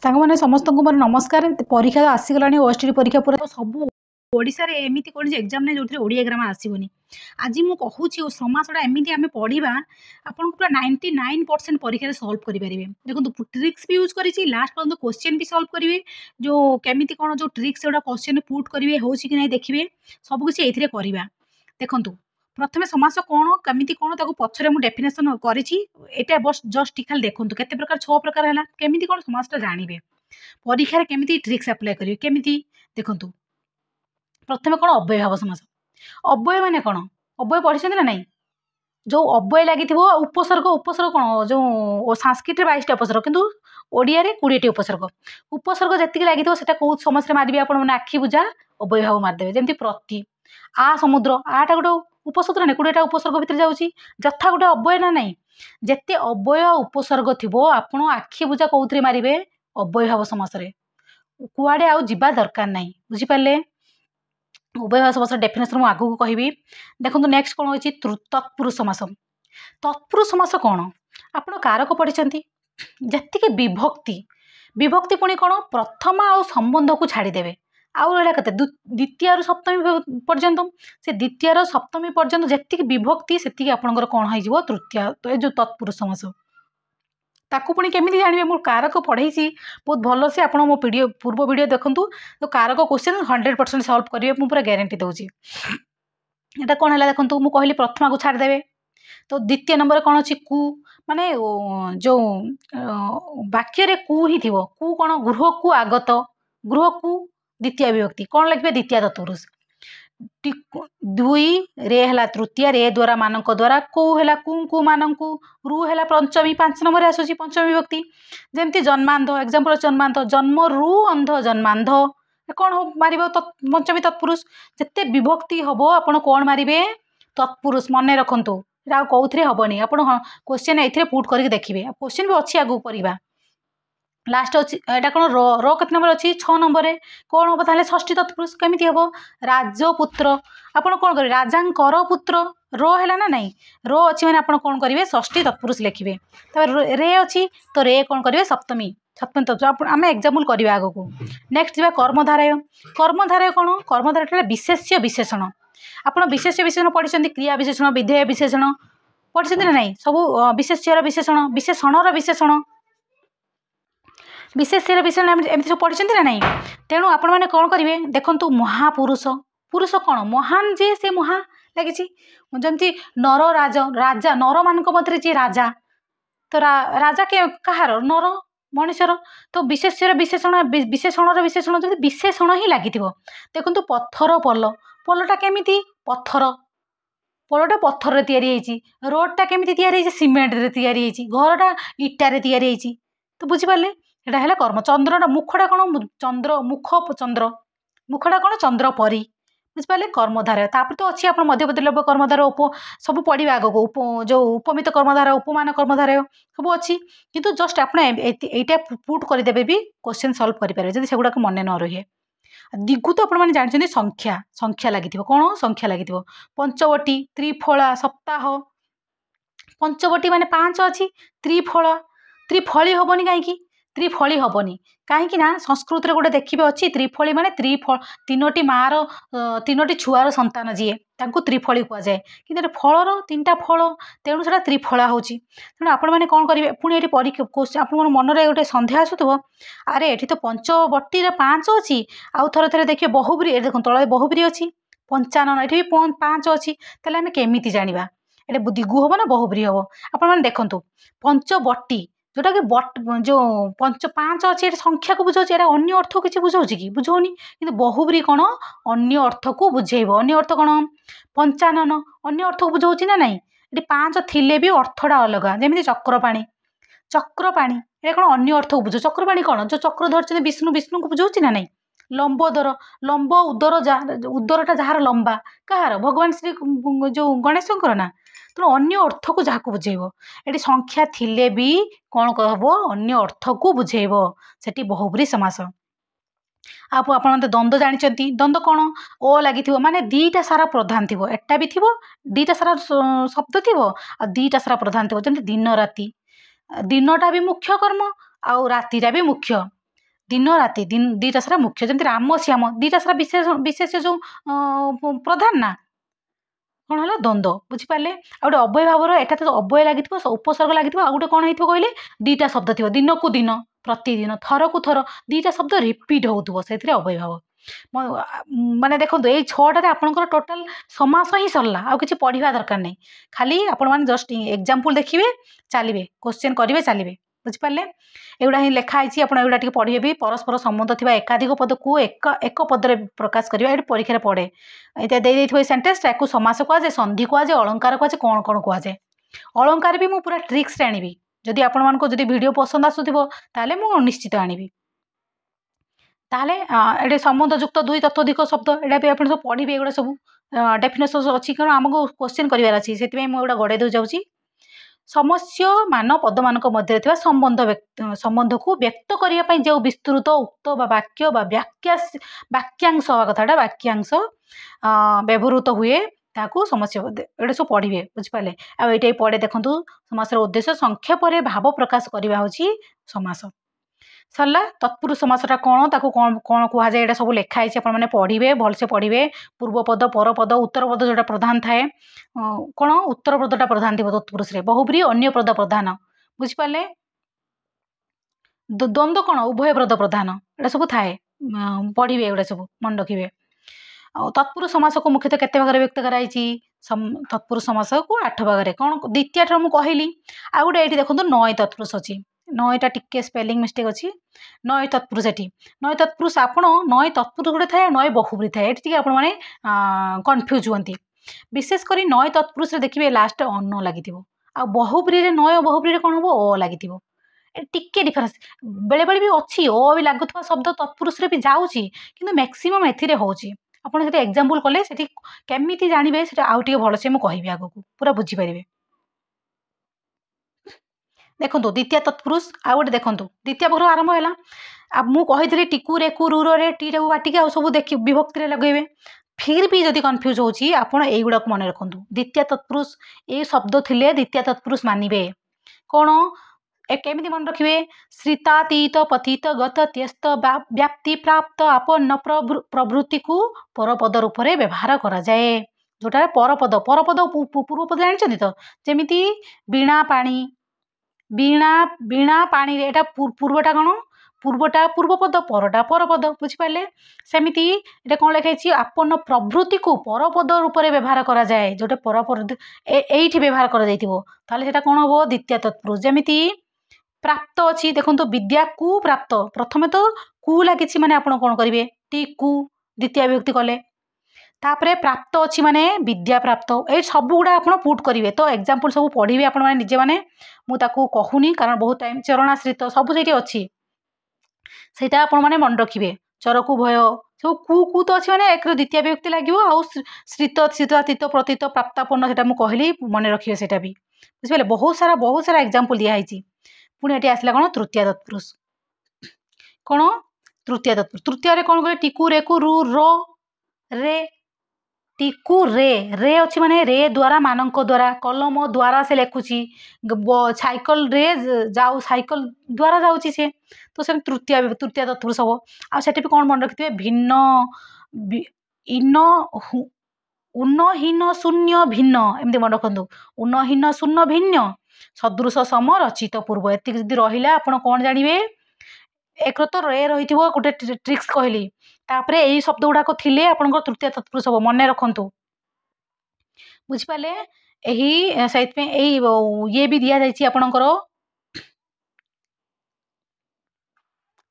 सांगने समस्त को मोर नमस्कार। परीक्षा आसीगला ओएसटी परीक्षा पूरा तो सब ओडिशा रे एमिति कोन जे एग्जाम ने जोथि ओडिया ग्रामर आसीबोनी। आज मु कहूची ओ समासडा एमिति आमे पढिबा आपन को पूरा 99% परीक्षा रे सॉल्व करि परिबे। देखो ट्रिक्स भी यूज करिछि लास्ट पर्यंत क्वेश्चन भी सॉल्व करिवे जो केमिति कोन जो ट्रिक्स एडा क्वेश्चन पुट करिवे होछि कि नै देखिबे सब किछि एथिरे करिबा। देखंतु प्रथमे समास कोन केमिति कोन ताको पछरे मु डेफिनेशन करिछि एटा बस जस्ट खाली देखंतु केते प्रकार 6 प्रकार हैला केमिति कोन समासटा जानिबे परीक्षा रे केमिति ट्रिक्स अप्लाई करिवे केमिति देखंतु प्रथमे कोन अव्यय भाव समास अव्यय माने कोन अव्यय पढिछन ना नै जो अव्यय लागि उपसर्ग उपसर्ग कोन जो संस्कृत रे 22 टा उपसर्ग किंतु ओडिया रे 20 टी उपसर्ग उपसर्ग जति लागि सेटा को समस रे मारिबे आपण माने आखि बुझा अव्यय भाव मार देबे जेमति प्रति आ समुद्र आटा गोटे उपसर्ग ना 20 टा उपसर्ग भितर जाउची जथा गोटे अव्यय ना नै जेते अव्यय उपसर्ग थिबो आपण आखि बुझा कोउथरे मारिबे अव्यय भाव समास रे कुआडे आउ जिबा दरकार नै बुझी पाले उभय भाव समास डेफिनेशन मु आगु को कहबी। देखंतु नेक्स्ट कोन होची तत्पुरुष समास तत्पुरुष समास कोन आपण कारक पढिचंती जति के विभक्ति विभक्ति पुणी कोन प्रथम आ संबंध को छाड़ी देबे आउ एला कते द्वितीय रु सप्तमी पर्यंत से द्वितीय रु सप्तमी पर्यंत जति विभक्ति सेति आपनकर कोन होई जिवो तृतीय तो जो तत्पुरुष समास ताकू पुणी केमिति जानिबे मु कारक पढैसी बहुत भलो से आपण मो वीडियो पूर्व वीडियो देखंतु तो कारक क्वेश्चन 100% सॉल्व करिवे मु पूरा गारंटी दउची। एटा कोन हला देखंतु मु कहली प्रथमा को छाड़ देबे तो द्वितीय नंबर कोन अछि कु माने जो वाक्य रे कु ही थिवो कु कोन गृह कु आगत गृह कु द्वितीय विभक्ति कोन लिखबे द्वितीय तत्पुरुष दुई रे हला तृतीय रे द्वारा मानक द्वारा को हला कु मानक रु हला पंचमी 5 नंबर आसुची पंचमी विभक्ति जेमति जन्मांध एग्जांपल जन्मांध जन्म रु अंध जन्मांध कोन हो मारिबो पंचमी तत्पुरुष जते विभक्ति हबो आपण कोन मारिबे तत्पुरुष मने रखंतु रा कोउथरे हबनी आपण क्वेश्चन एथिरे पुट करके देखिबे क्वेश्चन भी अछि आगु परिबा लास्ट अछि एटा कोन रो रो केत नंबर अछि 6 नंबर रे कोन हो ताले षष्ठी तत्पुरुष केमिति हबो राजपुत्र आपण कोन करि राजांकर पुत्र रो हैला ना नै रो अछि माने आपण कोन करिवे षष्ठी तत्पुरुष लिखिबे तबे रे अछि तो रे कोन करिवे सप्तमी सप्तमी तत्पुरुष आमे एग्जांपल करिवा आगु को नेक्स्ट जिबा कर्मधारय कोन कर्मधारय विशेष्य विशेषण आपण विशेष्य विशेषण पढिसंती क्रिया विशेषण विधेय विशेषण पढिसंती ना नै सब विशेष्यर विशेषण विशेषणर विशेषण विशेष्यर विशेषण एमति सब पढिसंती ना नै तेनु आपण माने कोन करिवे देखंतु महापुरुष पुरुष कोन महान जे से महा लागिछि जेमति नर राजा राजा नर मानक मधरे जे राजा तो राजा के कहार नर मनुष्यर तो विशेष्यर विशेषण विशेषणर विशेषण जदि विशेषण ही लागिथिबो देखंतु पत्थर पल पलटा केमिति पत्थर पलटा पत्थर रे तयारी हेछि रोडटा केमिति तयारी हेछि सीमेंट रे तयारी हेछि घरटा इटा रे तयारी हेछि तो बुझि पाले एटा हैला कर्म चंद्रटा मुखटा कोन चंद्र मुख चंद्र मुखटा कोन चंद्र परी बुझि पाले कर्मधारय तापर तो अछि आपण मध्यपति लोभ कर्मधारय उप सब पढिबा आगो उप जो उपमित कर्मधारय उपमान कर्मधारय सब अछि किंतु जस्ट आपण एटा पुट करि देबे भी क्वेश्चन सॉल्व करि पारे जदि सेगुडा को मने न रहे दिगु तो आपण माने जानछन संख्या संख्या लागिथिबो कोन संख्या लागिथिबो पंचवटी त्रिफला सप्ताह पंचवटी माने 5 अछि त्रिफला त्रिफली होबनी काहे त्रिफली होबनी काहे ना संस्कृत रे गोटे देखिबे अछि त्रिफली माने तीनोटी मार तीनोटी छुआर संतान जिए तांको त्रिफली कुआ जाय किंतु फलर तीनटा फल तेणु सेटा त्रिफला होची तेणु आपण माने कोन करिवे पुणी एठी परीक्षा आपण मन रे गोटे संदेह आसुतबो अरे एठी तो पंचवटी रे 5 अछि आउ थरे थरे देखिए बहुब्री देखो तळे बहुब्री अछि 55 एठी 5 अछि तले हम केमिति जानिबा एटे दिगु होबो ना बहुब्री होबो आपण माने देखंतु पंचवटी जोटा कि जो 5 अच्छे संख्या को बुझाऊँ एटा अन्य अर्थ किसी बुझाऊँ कि बुझौनी कि बहुब्री कौन अन्य अर्थ को बुझेब अन्य अर्थ कौन 55 अन्य अर्थ को बुझाऊँ ना नाई ये 5 थिले भी अर्थटा अलग जमी चक्रपाणी ये कौन अन्य अर्थ को बुझ चक्रपाणी कौन जो चक्र धरते विष्णु विष्णु को बुझाऊँ ना नाई लंबोदर लंब उदर उदरटा जार लंबा कहार भगवान श्री जो गणेशंकर ना तो अन्य अर्थ को जहाँ को बुझेब ये संख्या थिले भी कौन कहब अन्य अर्थ को बुझेब सेठी बहुब्री समास आप द्वंद्व जानते द्वंद्व कौन ओ लगी माने दीटा सारा प्रधान थी एटा भी थी दीटा सारा शब्द थी आ दीटा सारा प्रधान थी जमी दिन राति दिनटा भी मुख्य कर्म आउ रातिटा भी मुख्य दिन राति दीटा सारा मुख्य जमी राम श्याम दीटा सारा विशेष विशेष जो प्रधान ना कौन है द्वंद्व बुझिपारे आ गए अव्यय भावर एटा तो अव्यय लगी उपसर्ग लगी आ गए कौन हो कहले दीटा शब्द थी दिन को दिन प्रतिदिन थर को थर दीटा शब्द रिपीट हो से अव्यय भाव माने देखो ये छटारे आपंकर टोटाल समास ही सरला आ कि पढ़ा दरकार नहीं खाली आपण मैंने जस्ट एग्जांपल देखिए चलिए क्वेश्चन करेंगे चलिए बुझिपारे एगुड़ा ही लिखाई आप पढ़े भी परस्पर संबंध थी एकाधिक पद को एक पदर प्रकाश करवा ये परीक्षा पड़े ये सेन्टेन्स या समास कहुए संधि कहुए अलंकार कहुए कौन कौन कहुए अलंकार भी मुझे पूरा ट्रिक्स आनी जदि आपण भिड पसंद आसुव ताले मुझे निश्चित आनी ताले ये संबंधयुक्त दुई तत्वधिक शब्द यहाँ भी आप सब पढ़े एगुड़ा सब डेफिनेशन अच्छी कारण आमको क्वेश्चन करार अच्छी से मुझे गड़े दे जाऊँगी समस्य मान पद मान मध्य संबंध को व्यक्त करने जो विस्तृत उक्त वाक्य वाक्यांश हवा कथाटा वाक्यांश व्यवहृत हुए ताकू समस्या ये सब पढ़े बुझिपारे आईटे पढ़े देखूँ समासर उद्देश्य संक्षेप भाव प्रकाश करवा हूँ समास सरला तत्पुरुष समासटा कौन ताकू कौन कौन कहुए यहाँ सब लिखाई आपने पढ़े भलसे पढ़े पूर्वपद परपद उत्तर पद जोटा प्रधान थाए कौन उत्तर पदटा प्रधान थी तत्पुरुष बहुब्री अन्य पद प्रधान बुझिपारे द्वंद्व कौन उभय पद प्रधान यहाँ सब थाए पढ़े एगुड़ा सब मन रखिए तत्पुरुष समास को मुख्यतः केते भाग व्यक्त कराई तत्पुरुष समास को 8 भाग कौन द्वितीय ठार मुझे कहली आ गए ये देखो नय तत्पुरुष अच्छी नयटा टिके स्पेलिंग मिस्टेक अच्छी नय तत्पुरुष एटी नय तत्पुरुष आपण नय तत्पुरुष गोटे थाए नय बहुब्री थाए ये आपने कन्फ्यूज हुए विशेषकर नय तत्पुरुष देखिए लास्ट अन्न लगी आ बहुब्री नय बहुब्री कौन हम अ लगी टिके डिफरेन्स बेले बेले भी अच्छी अ भी लगुवा शब्द तत्पुरुष भी जाऊँगी कि मैक्सीमम एथि होची आपड़ से एग्जांपल कले से केमी जानवे से आउ टे भलसे मुझे कहि आग को पूरा बुझीपारे देखो द्वितीय तत्पुरुष आ गए देखो द्वितीय भाग आरंभ है मुझे टिकू रेकू रूर रे टी टाक बाटिक आ सब देख विभक्ति लगेबे फिर भी जदि कन्फ्यूज होची आपण एगुड़ा मन रखु द्वितीय तत्पुरुष ये शब्द थिले द्वितीय तत्पुरुष मानवे कौन केमी मन रखिए श्रितातीत पतित गत त्यस्त व्याप्ति प्राप्त आपन्न प्रवृत्ति को परपद रूप में व्यवहार करा जाए जोटा परपद पूर्वपद जानते तो जमी वीणा पाणी वीणा पानी एटा पूर्वटा कौन पूर्वटा पूर्वपद परटा परपद बुझिपारे सेमती ये कौन लिखाई आपन्न प्रवृत्ति को परपद रूप में व्यवहार करा जाए जोटे परपद ये व्यवहार कर कौन हम द्वितीय तत्पुरुष जमीती प्राप्त अच्छी देखो विद्या कु प्राप्त प्रथमे तो कु लगी माने आप कौन करेंगे टी कु द्वितीय विभक्ति कले तापरे प्राप्त अच्छी माने विद्या प्राप्त ये सब गुड़ा आप पुट करेंगे तो एग्जांपल सब पढ़े आप निजे मैंने मुझे कहूनी कारण बहुत टाइम चरणाश्रित सब से अच्छी से आपने मन रखिए चरकु भय सब कु तो अच्छी मैंने एक द्वितीय विभक्ति लगे आउ श्रित शीतातीत प्रतीत प्राप्तापन्न से कहली मन रखिए से भी बुझे बहुत सारा एग्जांपल दिखाई पुणी ये आसला कौन तृतीय तत्पुरुष कौन तृतीय तत्पुरुष तृतीय कौन कहे टिकू रेकू रू रो रे टिकू रे अच्छी माने रे द्वारा मानक द्वारा कलम द्वारा से लिखुची साइकल रे जाऊ साइकल द्वारा जाऊँगी से तो से तृतीय तत्पुरुष हम आठ भी कौन मन रखिए भिन्न इन उन्नहीन शून्य भिन्न एमती मन रखु उन्नहीन शून्य भिन्न सदृश सम रचित पूर्व एति जदि रहा आप कौन जानवे एक तो रे रही गोटे ट्रिक्स कहली तापरे यही शब्द गुड़ाक थिले आपन तृतीय तत्पुरुष हम मन रखु बुझिपारे यही से ये भी दि जाइए आपणकर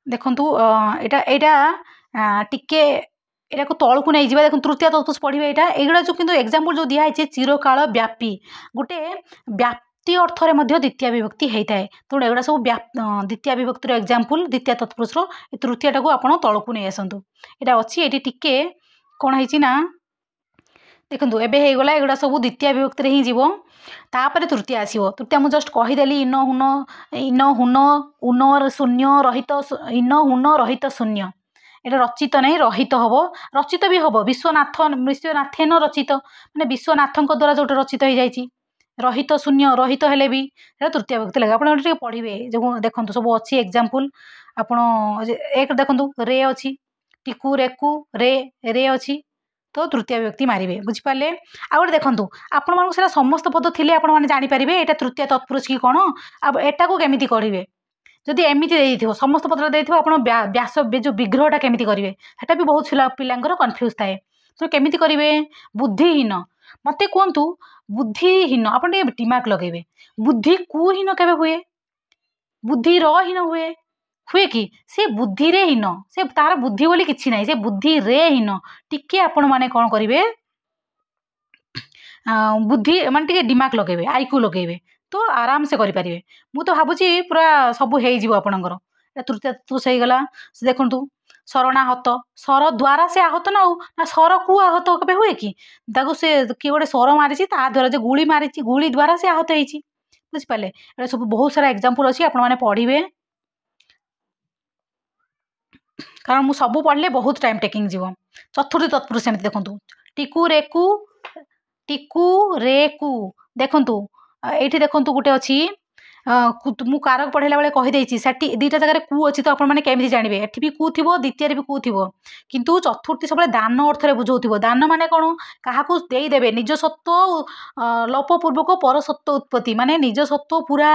देखु यहाँ टिके यहाँ को तौक नहीं जावा देखो तृतीय तत्पुरुष पढ़े यहाँ एगुड़ा जो किंतु एग्जांपल जो दिखाई चिरकाल व्यापी गोटे व्याप्ति अर्थ में द्वितीय विभक्ति होता है तेणु एगुड़ा सब द्वितीय विभक्तिर एग्जांपल द्वितीय तत्पुरुष तृतीय टाक आप तौक नहीं आसतु यहाँ अच्छी ये टिके कौन है देखो एबे होगला एगुड़ा सब द्वितीय विभक्ति ही जीव तापर तृतीय आसो तृतीय मुझे जस्ट कहीदेली इन हुन उन शून्य रहित इन हुन रहित शून्य এটা रचित नहीं रहित हम रचित भी हम विश्वनाथेन रचित माने विश्वनाथों द्वारा जो रचित हो जाए रहित शून्य रहित हेले भी तृतीय विभक्ति लगे आप पढ़े जो देखो सब अच्छी एग्जांपल ଆପଣ एक देखंतु रे अच्छी टिकू रेकू रे रे अच्छी तो तृतीय विभक्ति मारिबे बुझिपारे। आ गोटे देखंतु आपण मानक सेटा समस्त पद थिले आपण माने जानि पारिबे एटा तृतीय तत्पुरुष की कोन अब एटा को केमिति करिवे जदि एमिति देइथिबो समस्त पद देइथिबो आपण व्यास जो विग्रहटा केमिति करिवे सेटा भी बहुत पिलांकर कन्फ्यूज थाए तो केमिति करिवे बुद्धिहीन मते कहतु बुद्धिहीन आपण दिमाग लगेबे बुद्धि कु हीन केबे हुए बुद्धि हीन हुए हुए कि से बुद्धि रे हीन से तार बुद्धि बोली किछि नाही से बुद्धि रे हीन टिके आपण माने कोन करिवे बुद्धि माने दिमाग लगेबे आईक्यू लगेबे तो आराम से करि परिबे मु तो भाबुची पूरा सब हेई जिवो आपणकर तृतीय तत्पुरुष हो गला से देखंतु शरणाहत सर द्वारा से आहत ना सर कु आहत केबे हुए कि ताको से कि गोटे सर मारिची ता द्वारा जे गुली मारिची गुली द्वारा से आहत हेची बुझिपारे एटा सब बहुत सारा एग्जांपल अछि आपण माने पढिबे कारण मु सब पढ़ले बहुत टाइम टेकिंग जीव चतुर्थ तत्पुरुष सेमति देखंतु टिकू रेकू देखंतु एठी देखंतु गुटे अछि मु कारक पढ़ेला बेले कहि देछि सेठी दीटा जगह रे कू अछि तो आपण माने केमिति जानिबे एठी भी कू थिबो द्वितीय रे भी कू थिबो किंतु चतुर्थी सबले दान अर्थ रे बुझौथिबो दान माने कोन काहाकू देई देबे निज सत्व लोप पूर्वक पर सत्व उत्पत्ति माने निज सत्व पूरा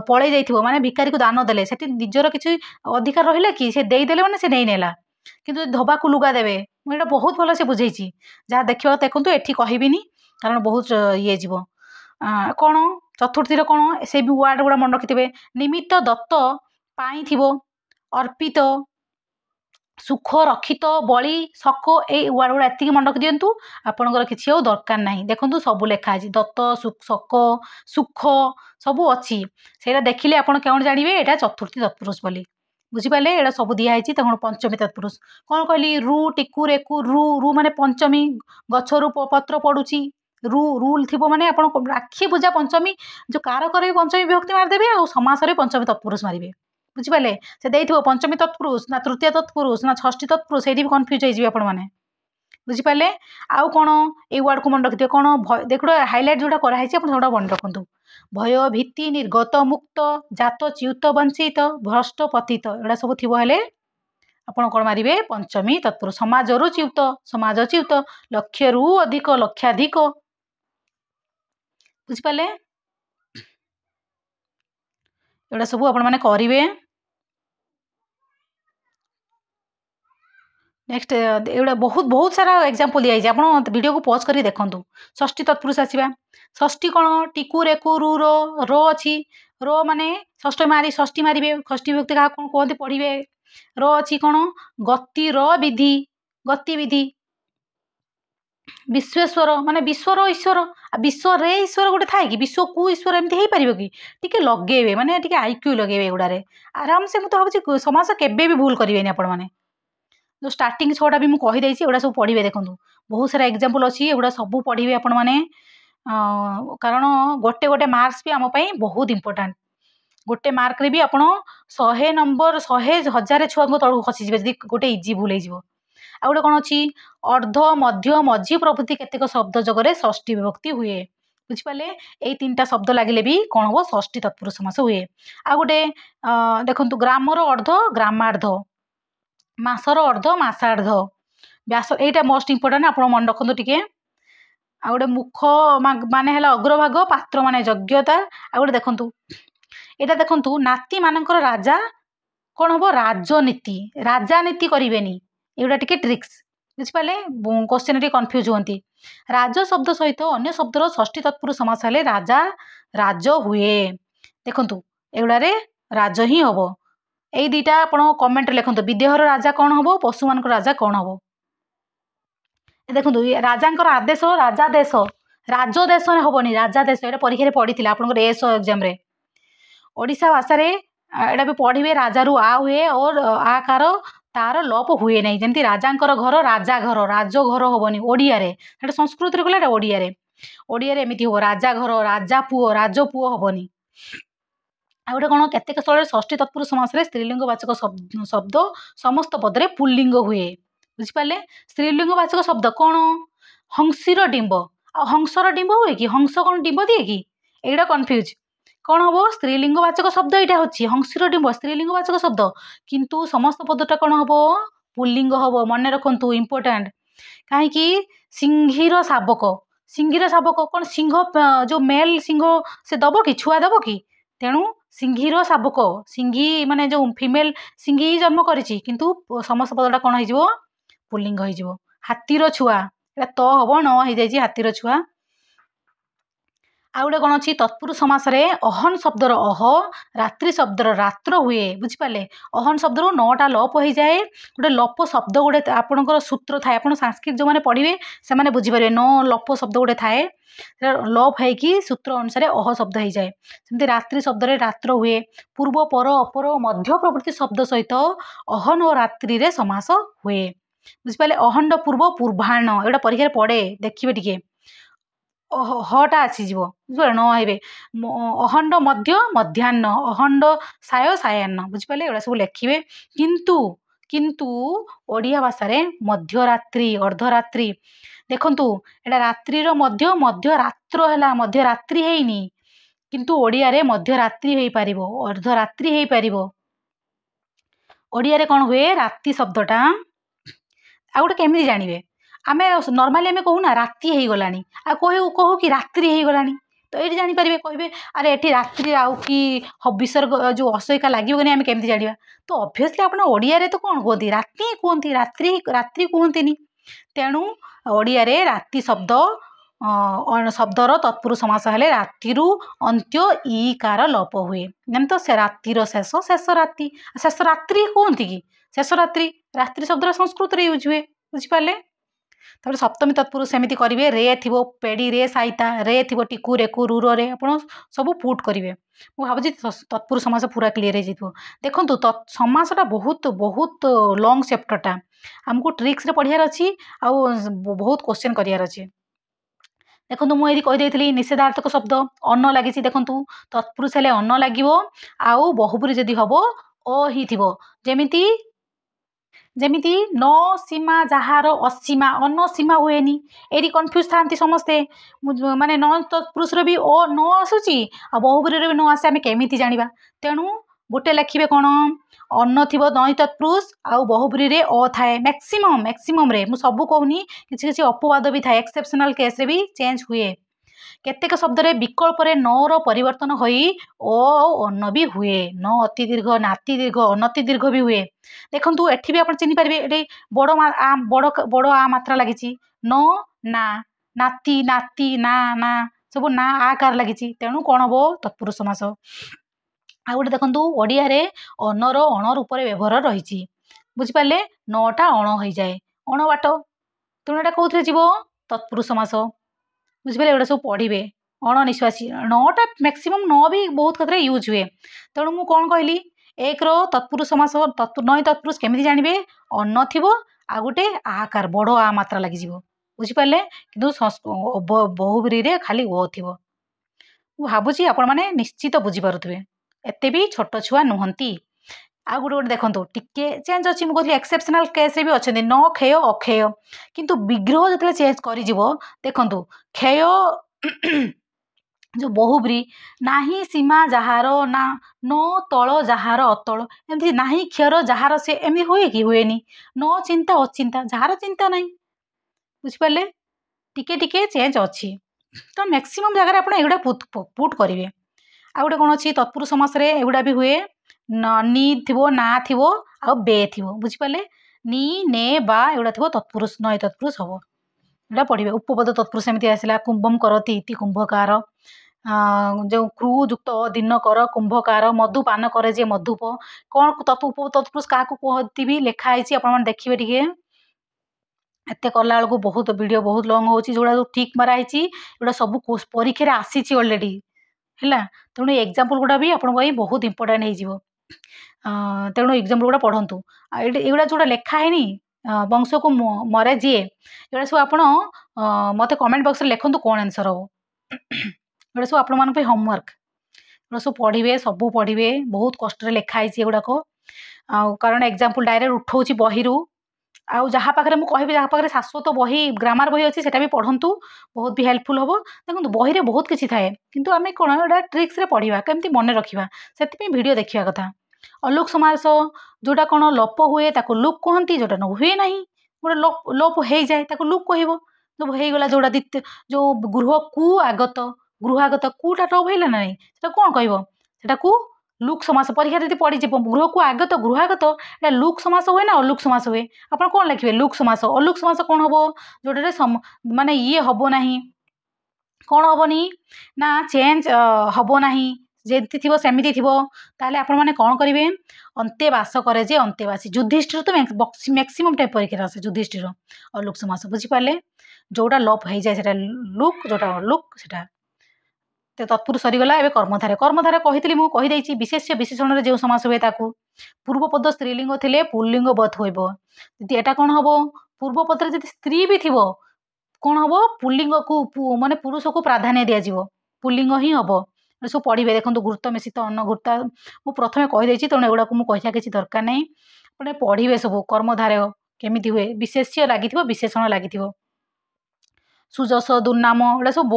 पळै जाइथिबो माने भिखारी को दान देले सेठी निजर किछि अधिकार रहिला कि से देई देले माने से नै नेला किंतु धोबाकू लुगा देबे मु एटा बहुत भलो से बुझेछि जहा देखिबा देखंतु एठी कहिबिनी कारण बहुत ये जीवो कौन चतुर्थी कौन से भी वार्ड गुड़ा मन रखिथे निमित्त दत्त पाई थी अर्पित सुख रक्षित बली शक ए वार्ड गुड़ा एति मन रखि दिंतु आपणकर किसी दरकार ना देखो सब लेखा है दत्त शक सुख सब अच्छी से देखिले आप कौन जानवे यहाँ चतुर्थी तत्पुरुष बोली बुझिपारे एटा सब दिखाई पंचमी तत्पुरुष कौन कहली रु टिकू रेकू रु रु माने पंचमी गछरु पत्र पड़ुची रु रूल थी माने आप आखि बुझा पंचमी जो कारक पंचमी विभक्ति मारिदेवे आ समास पंचमी तत्पुरुष मारे बुझिपारे से देथिबो पंचमी तत्पुरुष ना तृतीय तत्पुरुष ना षष्ठी तत्पुरुष ये भी कन्फ्यूज हो आपण मैंने बुझिपारे आउ कौन ये वार्ड को मन रखिए कौन देख हाइलाइट जोटा कराई आप मन रखु भय भीति निर्गत मुक्त जात च्युत वंचित भ्रष्ट पतित एटा सब थी आपण कौन मारे पंचमी तत्पुरुष समाजरू च्युत समाज च्युत लक्ष्य रु अधिक लक्षाधिक बुझिपारे एटा सब आपण माने करिवे। नेक्स्ट एटा बहुत बहुत सारा एग्जांपल दिया आप वीडियो को पॉज करी देखंतु षष्ठी तत्पुरुष आसीबा षष्ठी कौन टिकू रेकू रु रो अच्छी रो माने षष्ठी मारिबे षष्ठी विभक्ति क्या कौन कहते पढ़िबे रो अच्छी कौन गति विधि गतिविधि विश्वेश्वर माने विश्वर ईश्वर विश्व रे ईश्वर गोटे थाए कि विश्व को ईश्वर एमती हो पार कि टिके लगेबे माने टिके आईक्यू लगेबे एगुड़े आराम से मुझे भावी समाज केबे भी भूल करेंगे आपण मैंने जो स्टार्टिंग छटा भी मुझे कहीदे एगुड़ा सब पढ़े देखो बहुत सारा एग्जांपल अच्छी एगुड़ा सब पढ़े आपण मैंने कारण गोटे गोटे मार्क्स भी आमपाई बहुत इंपोर्टाट गोटे मार्क रे भी आप 100 नंबर 100,000 छुआ तौक खसीजे जी गोटे इजी भूल हो आ गोटे कौन अच्छी अर्ध मध्य मझी प्रभृति केतेक शब्द जगह षष्ठी विभक्ति हुए बुझिपारे यही 3टा शब्द लगे भी कौन हम षष्ठी तत्पुरुष समास हुए आ गोटे देखो ग्रामर अर्ध ग्रामार्ध मासर अर्ध मासार्ध व्यास यहीटा मोस्ट इंपोर्टाट आप मन रखु टे आ गोटे मुख माने अग्रभाग पात्र माने योग्यता आ गोटे देखु यहाँ देखु नाती मानकर राजा कौन हम राजनीति राजनीति करेनि एगुड़ा टे ट्रिक्स बुझिपारे क्वेश्चन टे कन्फ्यूज होती राज शब्द सहित अन्य शब्दर षष्ठी तत्पुरुष समास हेले राजा राज हुए देखु एगुड़े राज ही हम यही 2टा आप कमेंट लिखते विदेहर राजा कौन हम पशु मान राजा कौन हम देखो राजा आदेश राजा देश राजदेश हेनी राजा देश ये परीक्षा पढ़ी आप एस एग्जाम ओडिशा भाषा एटा भी पढ़े राजा रु आ हुए और आकार तार लोप हुए ना जमी राजा घर राजा घर राज घर हेनी ओडिया संस्कृत गला ओडिया एमती हम राजा घर राजा पुओ राजपुओ हेनी आ गोटे कौन केतेक स्थल षष्ठी तत्पुरुष समास स्त्रीलिंगवाचक शब्द समस्त पदरे पुल्लिंग हुए बुझिपारे स्त्रीलिंगवाचक शब्द कौन हंसीर डिंब आ हंसर डिंब हुए कि हंस कौन डिंब दिए कि एटा कन्फ्यूज कौन हम स्त्रीलिंगवाचक शब्द यहाँ हूँ हंसीर डिंब स्त्रीलिंगवाचक शब्द किंतु समस्त पदटा कौन हम पुल्लिंग हम मन रखु इम्पोर्टाट कहीं सिंहीर शावक सिंहीर शावक कौन सिंह जो मेल सिंह से दब कि छुआ दब कि तेणु सिंहीर शावक सिंही माने जो फीमेल सिंही जन्म करिछि किंतु समस्त पदटा कौन हो पुल्लिंग हो हाथीर छुआ तो हम न हो जाइए हाथीर छुआ आ गोटे कौन अच्छी तत्पुरुष समास अहन शब्दर अह रात्रि शब्दर रात्र हुए बुझिपारे अहन शब्दर 9टा लप हो जाए गोटे लप शब्द गोटे आपणकर सूत्र थाए आप संस्कृत जो मैंने पढ़े से मैंने बुझीपारे 9 लप शब्द गोटे थाए लप होगी सूत्र अनुसार अह शब्द हो जाए सेमती रात्रि शब्द रात्र हुए पूर्व पर अपर मध्य प्रवृत्ति शब्द सहित अहन और रात्रि समास हुए बुझिपारे अहंड पूर्व पूर्वाह्न एटा परीक्षा पड़े देखिए टिके हटा आसीज बुझे न हे अहंड मध्य मध्याह्न अहंड साय सायाह्न बुझिपारे एगुड़ा सब लिखे किंतु किंतु ओडिया भाषा मध्यरात्रि अर्धरात्रि देखंतु एटा रात्रिर मध्य मध्य रात्र है मध्य रात्रि हैनी किंतु ओडिया रे मध्यरात्रि हो पारिबो अर्धरात्रि हो पारिबो ओडिया रे कौन हुए रात्रि शब्दटा आ गोटे केमी जानवे आमे नॉर्मली आमे कहूना राति हो गलानी आ कहू कि रात्रि हो गलानी तो ये जानीपारे कहे अरे ये रात्रि आउ कि विसर्ग जो असहिका लगे आम केमी जाना तो ऑब्वियसली आप ओडिया तो कौन कहते राति ही कहते रात्रि रात्रि कहते तेणु ओडिया रे राति शब्द शब्दर तत्पुरुष समास हेले रातिरु अंत्य ईकार लोप हुए जानी तो से रातिर शेष शेष राति शेष रात्रि कहते कि शेष रात्रि रात्रि शब्द संस्कृत यूज हुए बुझिपारे तापर सप्तमी तत्पुरुष सेमती करेंगे रे थी पेड़ी रे सहिता रे थी टिकु रेकु रूर रे आप सब पुट करेंगे मुझे तत्पुरुष समास पूरा क्लीयर हो देखो समासटा बहुत बहुत लंग चैप्टरटा आमको ट्रिक्स रे पढ़ियार अच्छी आउ बहुत क्वेश्चन करार अच्छे देखो मुझे कहीदे निषेधार्थक शब्द अन्न लगी देखु तत्पुरुष हेले अन्न लगे आउ बहुपुरी जदि हम अ ही थी जमीती जमीती न सीमा जार असीमा अन्न सीमा हुए ये कन्फ्यूज था समस्ते माने न तत्पुरुष भी ओ न आसूची आ बहुबरी भी न आसे आम केमी जाना तेणु गोटे लिखे कौन अन्न थी नई तत्पुरुष आउ बहुबरी रे अ थाए मैक्सिमम मैक्सिमम रे मु सबू कहूनी किसी किसी अपवाद भी थाए एक्सेप्शनल केस रे भी चेंज हुए केतेक शब्द रे विकल्प रे नर परिवर्तन होई ओ अन्न भी हुए न अति दीर्घ नाति दीर्घ अनति दीर्घ भी हुए देखंतु एठी भी आपण चिन्हि पारिबे एठी बड़ आ मात्रा लागिची न ना नाति नाति ना ना सब ना आकार लागिची तेणु कौन हबो तत्पुरुष समास आ गोटे देखंतु ओडिया रे अनर अण रूप व्यवहार रही बुझिपारे 9टा अण हो जाए अण बाट तेणु एटा कौन जीव तत्पुरुष समास बुझिपारे एगुड़ा सब पढ़े अणनिश्वासी 9टा मैक्सिमम 9 भी बहुत क्षेत्र में यूज हुए तेणु मुझे कौन कहली एक तत्पुरुष समास नई तत्पुरुष केमी जानवे अन्न थी आ गोटे आकार बड़ आ मात्रा लगी बुझिपारे कि बहुबरी रे खाली ओ थी भावुची आपण मैंने निश्चित बुझीपारे एते भी छोट छुआ नुहंती आ गोटे गोटे देखो टिके चेंज अच्छी मुझे एक्सेप्शनल केस भी अच्छे न क्षय अक्षय किंतु विग्रह जो चेंज कर देखु क्षय जो बहुब्री नाही सीमा जार ना न तल जार अतल एमती नाही क्षर जार से एमती हुए कि हुए न चिंता अचिंता जार चिंता नहीं बुझिपारे टिके टिके चेंज अच्छी तो मैक्सिमम जगह आप एगुड़ा पुट करेंगे आ गोटे कौन अच्छी तत्पुरुष समास एगुड़ा भी हुए नी थी ना थी आ बे थी बुझिपारे नी ने बा एगुड़ा थी तत्पुरुष नई तत्पुरुष हम एटा पढ़े उपपद तत्पुरुष एमती आसला कुंभम करती इति कुंभकार जो क्रुयुक्त दिन कर कुंभकार मधुपान करे जे मधुप कौन तत्पुरुष क्या कहती भी लिखाई आप देखिए टे एत कला बेलू बहुत वीडियो बहुत लंग हो जोड़ा ठीक मराई एगुड़ा सब परीक्षा आसी अलरेडी है तेणु एग्जाम्पल गुड़ा भी आप बहुत इंपोर्टाट हो तेणु एग्जाम्पल गुड़ा पढ़ंतु एगुड़ा जोड़ा लिखाए वंश को मरे जी एगुड़ा सब आप मत कमेंट बॉक्स में लिखु कौन आंसर हम एगुड़ा सब आपण मान होमवर्क एगुड़ा सब पढ़े सब पढ़े बहुत कष्ट लिखाई एगुड़ाक कारण एग्जाम्पल डायरेक्ट उठाऊँ बही आउ जहाँ पाखे मुझे कहि जहाँ पाखे शाश्वत बही ग्रामर बही अच्छी सेटा भी पढ़ंतु बहुत भी हेल्पफुल हम देखो बही में बहुत किसी थाए किंतु आम कौन एटा ट्रिक्स रे पढ़ा केमती मन रखा से वीडियो देखा कथा अलुक समास जोटा कौन लोप हुए ताको लुक कहती जोटा न हुए ना गोटे लोप हो जाए ताको लुक कह जो होगला जोड़ा द्वितीय जो गृह कु आगत गृहागत कुटा लोप है ना नहीं कौन कह लुक समास परीक्षा यदि पड़ी गृह को आगत गृहागत एटा लुक समास हुए ना अलुक समास हुए आप कौन लिखे लुक समास अलुक समास कौन हम जोटे माने ये हम ना कौन हेनी ना चेंज हम ना जमी थी सेमती थी ताले आपण मैंने कौन करेंगे अंते बास करे जे अंतेवासी युधिष्ठिर तो मैक्सिमम टाइम परीक्षा आसे युधिष्ठिर अलुक समास बुझीपारे जोटा लोप हो जाए लुक जोटा लुक से तत्पुर सरीगला एवं कर्मधारे कर्मधारे कही मुझे विशेष्य विशेषण जो समास हुए पूर्वपद स्त्रीलिंग थे पुल्लिंग बध होती एटा कौन हम पूर्वपद जी स्त्री भी थी कौन हम पुल्लिंग को माने पुरुष को प्राधान्य दिज्व पुल्लिंग ही हम सब पढ़े देखो गुरुत्व मिश्रित अन्न गुरुता मुझे प्रथम कहीदे तेणु एगुड़ा मुझे किसी दरकार नहीं अपने पढ़े सब कर्मधारय केमी हुए विशेष्य लगी विशेषण लगी सुजस दुर्नाम एटा सब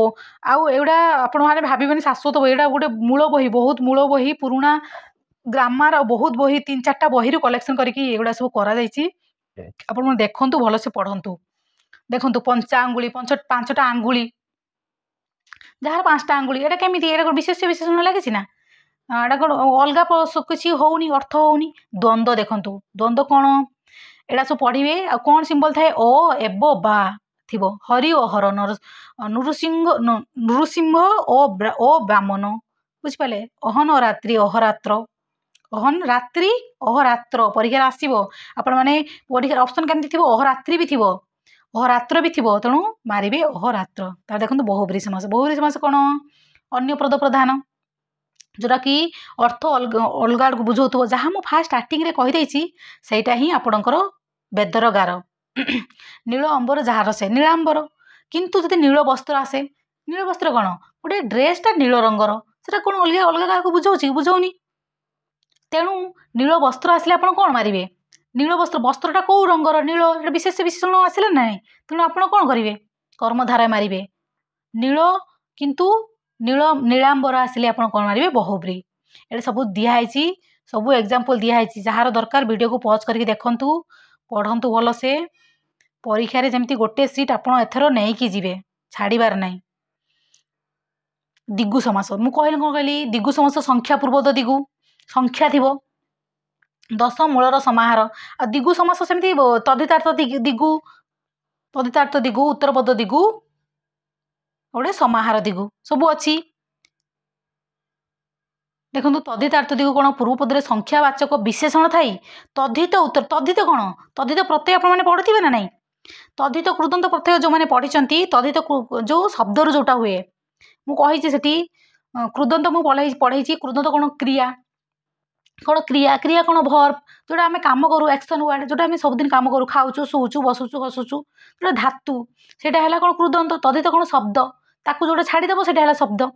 आउ एगुड़ा आपण मैंने भावे शाश्वत बही एटा गोटे मूल बही बहुत मूल बही पुराणा ग्रामर बहुत बही 3-4टा बही कलेक्शन करके एगुड़ा सब कर देखु भलसे पढ़ंतु देखु पंचा आंगुली 5टा आंगुली जार 5टा आंगुली एटा केमी एटा विशेष विशेषण लगे ना एटा कौन अलग किसी होनी अर्थ होनी द्वंद्व देखु द्वंद्व कौन एटा सब पढ़े आ कौन सिंबल थाए ओ एब बा थी हरि अहर नृसिंह नृसिंह ओ ब्राह्मण बुझिपारे अहन रात्रि अहरात्र अहन रात्रि अहरात्र परीक्षा आसो आपण मैंने परीक्षा ऑप्शन केमती थी अहरात्रि भी थी अहरात्र भी थी तेणु मारे अहरात्र तार देखो बहुब्री समास कौन अन्य पद प्रधान जोटा कि अर्थ अलग आड़ को बुझाऊ जहाँ मुझे फास्ट स्टार्टिंग कहीदे सहीटा ही आपणकर बेदर गार नील अंबर जार से नीलांबर किंतु जब नील वस्त्र आसे नील वस्त्र कौन गोटे ड्रेसटा नील रंगर से कौन अलग अलग क्या बुझाऊँ बुझाऊनी तेणु नील वस्त्र आसले आप कौन मारे नील वस्त्र वस्त्रटा कौ रंगर नील विशेष विशेषण आसला ना तेणु आप कौन करेंगे कर्मधारय मारे नील किंतु नील नीलांबर आसिले आप कौन मारे बहुब्री ये सब दिखाई सब एग्जांपल दिखाई जार दरकार वीडियो को पॉज करके देखंतु पढ़ंतु भल से परीक्षा रे जमती गोटे सीट आपड़ एथर नहीं कि जीवे छाड़बार नहीं दिगु समास मु कहली कौन कहली दिगु समास संख्या पूर्वद दिगु संख्या थी 10 मूलर समाहार आ दिगु समास सेमती तदितार्थ दिगु तदितार्थ दिगु उत्तर पद दिगु गोटे समाहार दिगु सब अच्छी देखो तदितार्थ दिगु कौन पूर्वपद संख्यावाचक विशेषण थाई तद्धित उत्तर तद्धित कौन तद्धित प्रत्यय आप पढ़ुवे ना नहीं तद्धित कृदंत प्रत्यय जो मैंने पढ़ी तद्धित जो शब्द जोटा हुए मुझे कृदंत मुझे पढ़े कृदंत कौन क्रिया कौन क्रिया क्रिया कौन भर्ब जोटा आम कम करूँ एक्शन वर्ड जोटा आम सबुदिन कम करूँ खाऊचु शुचु बसुचु हसुचु जोटा धातु सेटा है कौन कृदंत तद्धित कौन शब्द ताकू जोटा छाड़देव से शब्द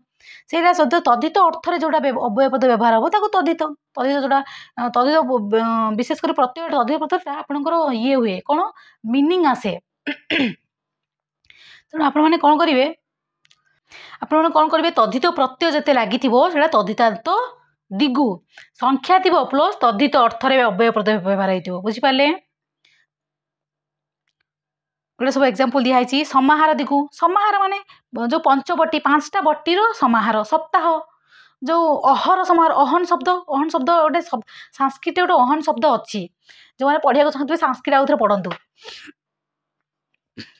से शब्द तद्धित अर्थ जोटा अव्ययपद व्यवहार हम ताकू तद्धित तद्धित जोटा तद्धित विशेषकर प्रत्यय तद्धित प्रत्यय आपंकर ये हुए कौन मीनिंग आसे तेणु आपण मैंने कौन करेंगे आपण कौन करेंगे तद्धित प्रत्यय जिते लगी तद्धितार्थ दिगु संख्या थी प्लस तद्धित अर्थ अव्ययपद व्यवहार हो बुझीपारे गोटे सब एग्जांपल दिखाई समाहार दिगु समाहार माने जो पंचवटी 5टा बटीर समाहार सप्ताह जो अहर समाहार अहन शब्द गोटे संस्कृत गोटे अहन शब्द अच्छी जो मैंने पढ़िया चाहते संस्कृत आउ थे पढ़तु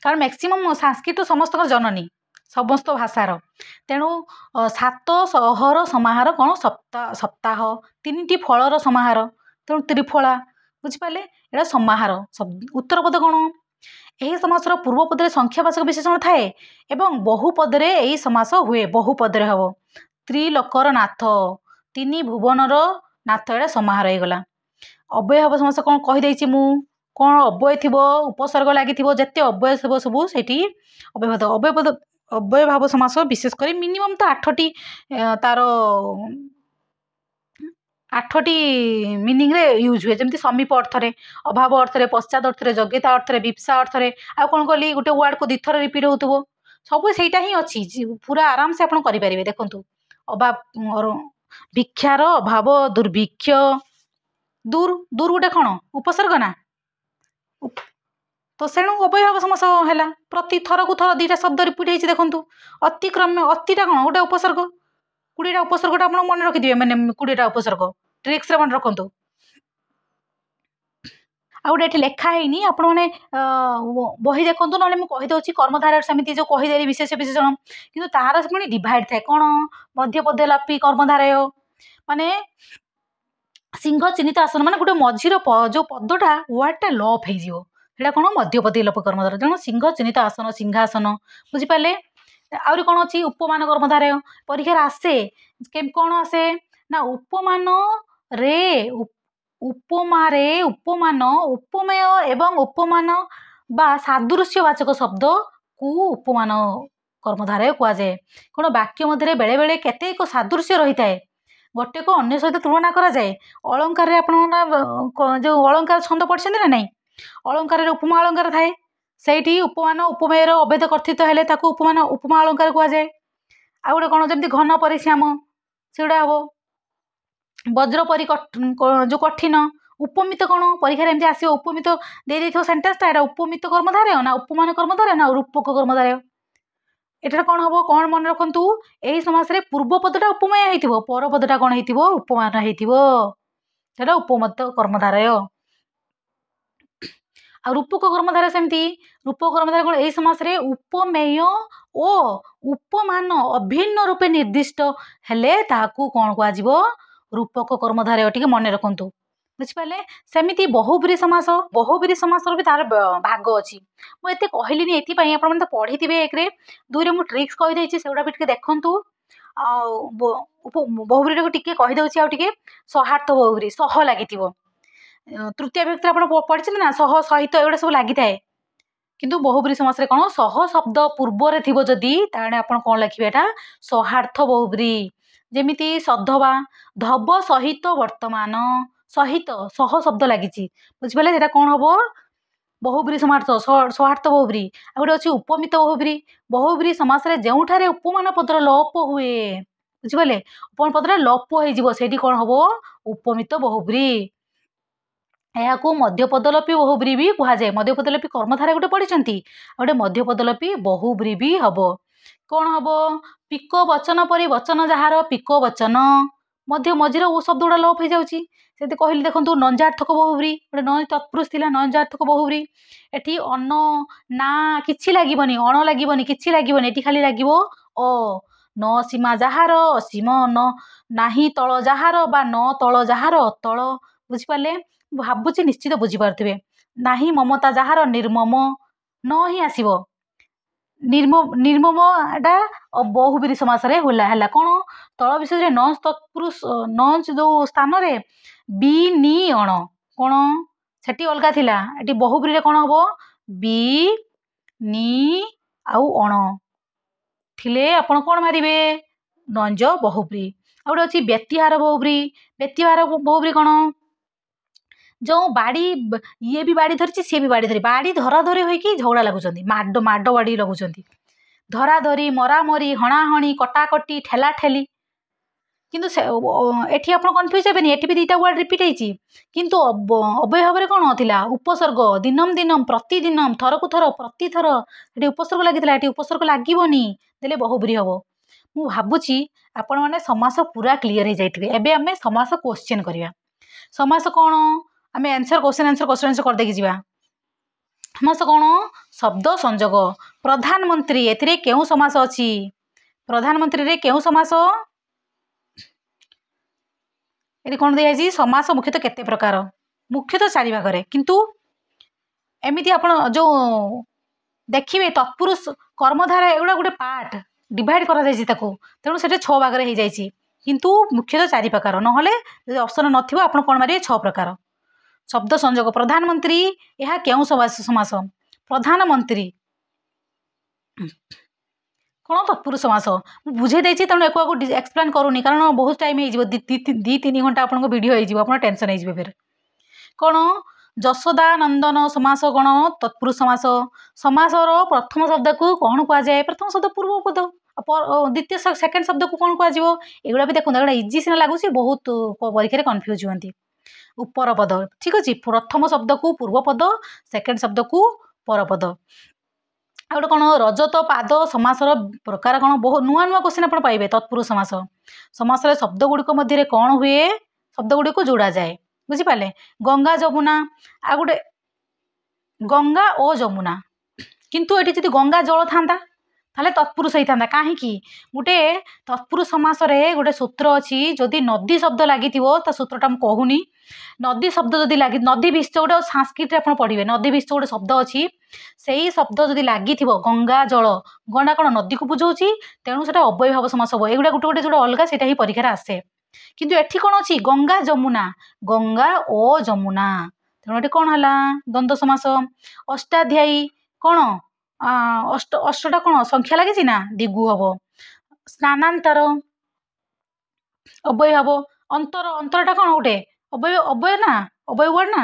कारण मैक्सिमम संस्कृत समस्त जननी समस्त भाषार तेणु 7 अहर समाहार कौन सप्ताह सप्ताह 3टी फलर समाहार तेणु त्रिफला बुझीपारे यहाँ समाहार उत्तर पद कौन यही समासर पूर्वपद संख्यावाचक विशेषण थाए एवं बहुपदरे यही समास हुए बहुपदरे हम त्रिलोकर नाथ 3 भुवनर नाथ एटा समाहार होगला अव्यय भाव समास कौन कहीदे मु कौन अव्यय थी उपसर्ग लगी जिते अव्यय थी सब से अव्यय भाव समास विशेषकर मिनिमम तो 8टी तार आठटी मीनिंग रे यूज हुए जमी समीप अर्थ रे अभाव अर्थ रे पश्चात अर्थ रे योग्यता अर्थ रे विप्सा अर्थ रे आ कौन कहली गोटे वर्ड को दिथर रिपीट होतुबो सब सेटा ही अच्छी पूरा आराम से आपण करें देखु अभाव भिक्षार अभाव दुर्भिक्ष दूर दूर गोटे कौन उपसर्ग ना तो सेणु अव्ययभाव समास है प्रति थर को थर दुईटा शब्द रिपीट होती देखु अतिक्रम अतिटा कौन गोटे उपसर्ग 20टा उपसर्गटा आप मन रखिथे मैंने 20टा उपसर्ग ट्रिक्स मन रखु आ गोटे लेखा है आपण मैंने बही देखु ना मुझे कर्मधारय सेमती जो कहीदेली विशेष विशेषण कि तार पुणी डिवाइड थाए कौन मध्यपदलापी कर्मधारय माने सिंह चिन्हित आसन माने गोटे मझीर जो पदटा वर्डटा लप हो कौन मध्यपदी लप कर्मधारय तेणु सिंह चिन्हित आसन सिंहासन बुझिपारे आहरी कौन अच्छी उपमान कर्मधारय परीक्षार आसे कौन आसे ना उपमान रे उपमारे उपमान उपमेय एवं उपमान बा सादृश्यवाचक शब्द को उपमान कर्मधारय कहुए कौन वाक्य मध्य बेले बेले केतेक सादृश्य रही है गोटे को अन्य सहित तुलना करा जाए अलंकार जो अलंकार छंद पढ़ते ना नहीं अलंकार उपमा अलंकार थाए से उपमान उपमेयर अभेद कर्थित हेले ताकू उपमान उपमा अलंकार कहुए आ गोटे कौन जमी घन परिश्याम सेगुड़ा हम वज्र परी जो कठिन उपमित कौन परीक्षा एमती आस उपमित दे सेन्टेन्सटा एटा उपमित कर्मधारय ना उपमान कर्मधारय ना रूपक कर्मधारय एटा कौन हम कौन मन रखु यही समास रे पूर्व पदटा उपमेय हो पर पदटा कौन हो उपमान होटा उपमित कर्मधारय आ रूपक कर्मधारय सेमती रूपक कर्मधारय कौन यही समास रे उपमेय ओ उपमान अभिन्न रूपे निर्दिष्ट हेले ताकू कौन कह रूपक कर्मधारय टी मन रखु बुझिपारे सेमती बहुब्री समास भी तार भाग अच्छी मुझे कहली ये आप पढ़ी थे एक दुई में ट्रिक्स कहीदे सेगुड़ा भी देखु बहुब्री को टी कहीदे आगे सहार्थ बहुब्री सह लगी तृतीय व्यक्ति आप पढ़ी ना सह सहित एगुड़ा सब लगी थाए किंतु बहुब्री समास कौन सह शब्द पूर्व थी जदि आप कौन लिखे यहाँ सहार्थ बहुब्री जेमिति सधवा धब सहित वर्तमान सहित सह शब्द लगी बुझिपारे सेटा कौन हम बहुब्री समार्थ सहार्थ बहुब्री आ गोटे अच्छी उपमित बहुब्री समास जो उपमान पदर लोप हुए बुझिपारे उपमान पदर लोप हो कौन हम उपमित बहुब्री या मध्यपदलपी बहुब्री भी कहुए मध्यपदलपी कर्मधारय गोटे पढ़ी गोटे मध्यपदलपी बहुब्री भी हम कौन हम पिक वचन परी वचन जार पिक वचन मध्य मझीर शब्द गुड़ा लोप हो जाऊँगी कहली देखो नंजार्थक बहुब्री गोटे न तत्पुरुष थी नंजार्थक बहुब्री एटी अन्न ना कि लगे अण लगे कि लगे ये खाली लगे अ न सीमा जार असीम न नाही तल जार बा न तल जार अतल बुझिपारे भावुची निश्चित बुझीपारे नाही ममता जार निर्मम न ही आसब निर्मम एटा बहुब्री समास है कौन तल विशेष न तत्पुरुष न जो स्थान रे बी नी अण कौन सेठी अलगा थिला एटी बहुब्री रे कौन हम बी नी आउ अण थिले आपण कौन मारिबे नंज बहुब्री आ गोटे अच्छी व्यतिहार बहुब्री कौन जो बाड़ी ये भी बाड़ी धरी सी भी बाड़ी धरी बाड़ी धरा धरी होगी झगड़ा लगुच माड बाड़ी लगुच धरा धरी मरामरी हणाहणी कटाकटी ठेला ठेली किंतु एठी आप कन्फ्यूज हेबेनि एठी भी दुईटा वर्ड रिपीट होती किंतु अव्यय भाव कौन होता उपसर्ग दिनम दिनम प्रतिदिनम थर को थर प्रतिथर ये उपसर्ग लगी उपसर्ग लगभनी देले बहुब्री हम मु भावुची आपण मैंने समास पूरा क्लीयर हो जाइए एबे आमे समास क्वेश्चन करवा समास कौन आम आंसर क्वेश्चन आंसर करदेकी जावा समास कौन शब्द संजोग प्रधानमंत्री एथिरे केउ समास अच्छी प्रधानमंत्री रे केउ समास ये कौन दिखाई समास मुख्यतः केते प्रकार मुख्यतः 4 भाग किंतु एमती आप जो देखिए तत्पुरुष कर्मधारय एगुड़ा गोटे पार्ट डिवाइड कर तेणु से 6 भाग हो जाए किंतु मुख्यतः 4 प्रकार नहले ऑप्शन नथिबो आपण कोन मारिए 6 प्रकार शब्द संजोग प्रधानमंत्री यह केउ समास प्रधानमंत्री कौन तत्पुरुष समास मुझे बुझे देछि तेणु एको एक्सप्लेन करूनी कारण बहुत टाइम हो 2-3 घंटा आपन वीडियो हो टेंशन हो फिर कौन जशोदा नंदन समास कौन तत्पुरुष समास समासर प्रथम शब्द को कौन कह जाए प्रथम शब्द पूर्वपद द्वितीय सेकेंड शब्द को कौन कह एगुड़ा भी देखो एगुड़ा इजी सिना लगुच बहुत परीक्षा कन्फ्यूज हुई उपर पद ठीक अच्छे प्रथम शब्द को पूर्वपद सेकेंड शब्द को परपद आ गोटे कौन रजत पाद समासर प्रकार कौन बहुत नुआ नुआ क्वेश्चन आप पाइबे तत्पुरुष समास समासर शब्द गुड़िक मध्य कौन हुए शब्द गुड़िक जोड़ा जाए बुझिपारे गंगा जमुना आ गोटे गंगा और जमुना किंतु ये जी गंगा जल था ताले तत्पुरुष होता कहीं गोटे तत्पुरुष समास गोटे सूत्र अच्छी जदि नदी शब्द लगी सूत्रटा मुझे कहूनी नदी शब्द जदि लगी नदी विश्च गोटे संस्कृत आप पढ़े नदी विश्च गोटे शब्द अच्छी से ही शब्द जदि लगी गंगा जल गंगा कौन नदी को बुझाऊँ तेणु से अव्यय भाव समास हम एगुड़ा गोटे गोटे जो अलग से परीक्षा आसे किंतु एठी कौन अच्छी गंगा गंगा ओ जमुना तेणु ये कौन है द्वंद्व समास अष्टाध्यायी कौन अष्टा कौन संख्या लगी ना दिगु हम स्नानांतर अव्यय भाव अंतर अंतरटा कौन गोटे अव्यय अव्यय ना अव्यय वर्ड ना